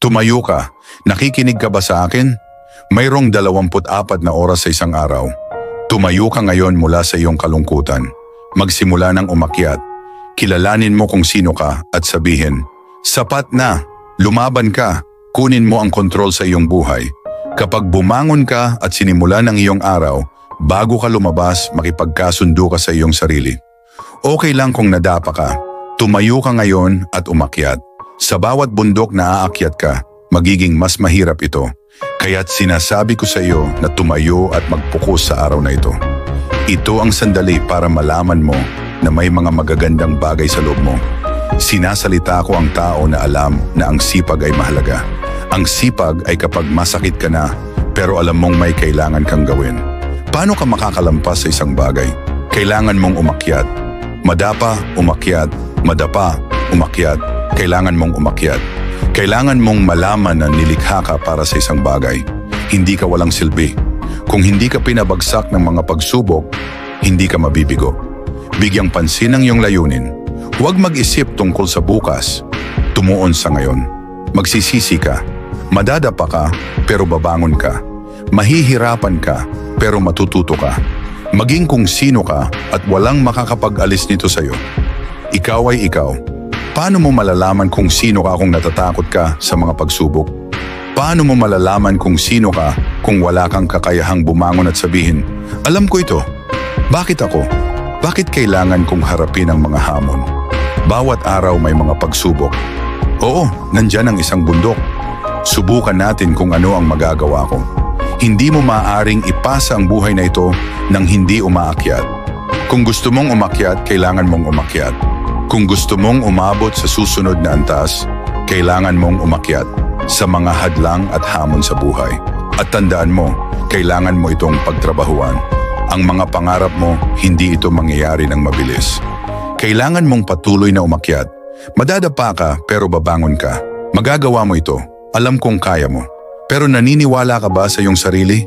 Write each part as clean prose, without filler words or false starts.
Tumayo ka. Nakikinig ka ba sa akin? Mayroong 24 na oras sa isang araw. Tumayo ka ngayon mula sa iyong kalungkutan. Magsimula ng umakyat. Kilalanin mo kung sino ka at sabihin, sapat na, lumaban ka, kunin mo ang kontrol sa iyong buhay. Kapag bumangon ka at sinimula ng iyong araw, bago ka lumabas, makipagkasundo ka sa iyong sarili. Okay lang kung nadapa ka. Tumayo ka ngayon at umakyat. Sa bawat bundok na aakyat ka, magiging mas mahirap ito. Kaya't sinasabi ko sa iyo na tumayo at magpukus sa araw na ito. Ito ang sandali para malaman mo na may mga magagandang bagay sa loob mo. Sinasalita ko ang tao na alam na ang sipag ay mahalaga. Ang sipag ay kapag masakit ka na pero alam mong may kailangan kang gawin. Paano ka makakalampas sa isang bagay? Kailangan mong umakyat. Madapa, umakyat. Madapa, umakyat. Kailangan mong umakyat. Kailangan mong malaman na nilikha ka para sa isang bagay. Hindi ka walang silbi. Kung hindi ka pinabagsak ng mga pagsubok, hindi ka mabibigo. Bigyang pansin ang iyong layunin. Huwag mag-isip tungkol sa bukas. Tumuon sa ngayon. Magsisisi ka. Madadapa ka, pero babangon ka. Mahihirapan ka, pero matututo ka. Maging kung sino ka at walang makakapag-alis nito sa iyo. Ikaw ay ikaw. Paano mo malalaman kung sino ka kung natatakot ka sa mga pagsubok? Paano mo malalaman kung sino ka kung wala kang kakayahang bumangon at sabihin, alam ko ito. Bakit ako? Bakit kailangan kong harapin ang mga hamon? Bawat araw may mga pagsubok. Oo, nandyan ang isang bundok. Subukan natin kung ano ang magagawa ko. Hindi mo maaaring ipasa ang buhay na ito nang hindi umaakyat. Kung gusto mong umakyat, kailangan mong umakyat. Kung gusto mong umabot sa susunod na antas, kailangan mong umakyat sa mga hadlang at hamon sa buhay. At tandaan mo, kailangan mo itong pagtrabahuan. Ang mga pangarap mo, hindi ito mangyayari ng mabilis. Kailangan mong patuloy na umakyat. Madadapa ka pero babangon ka. Magagawa mo ito. Alam kong kaya mo. Pero naniniwala ka ba sa iyong sarili?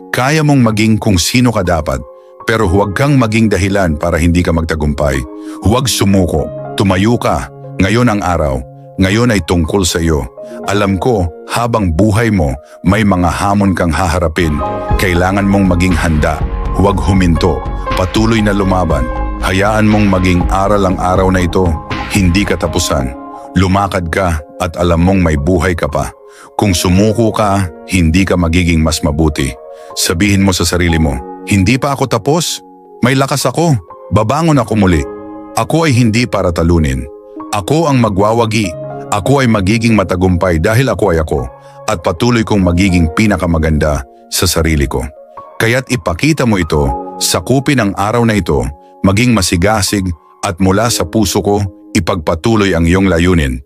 Kaya mong maging kung sino ka dapat. Pero huwag kang maging dahilan para hindi ka magtagumpay. Huwag sumuko. Tumayo ka. Ngayon ang araw. Ngayon ay tungkol sa iyo. Alam ko, habang buhay mo, may mga hamon kang haharapin. Kailangan mong maging handa. Huwag huminto. Patuloy na lumaban. Hayaan mong maging aral ang araw na ito. Hindi katapusan. Lumakad ka at alam mong may buhay ka pa. Kung sumuko ka, hindi ka magiging mas mabuti. Sabihin mo sa sarili mo, hindi pa ako tapos. May lakas ako. Babangon ako muli. Ako ay hindi para talunin. Ako ang magwawagi. Ako ay magiging matagumpay dahil ako ay ako. At patuloy kong magiging pinakamaganda sa sarili ko. Kaya't ipakita mo ito, sakupin ang araw na ito, maging masigasig at mula sa puso ko, ipagpatuloy ang iyong layunin.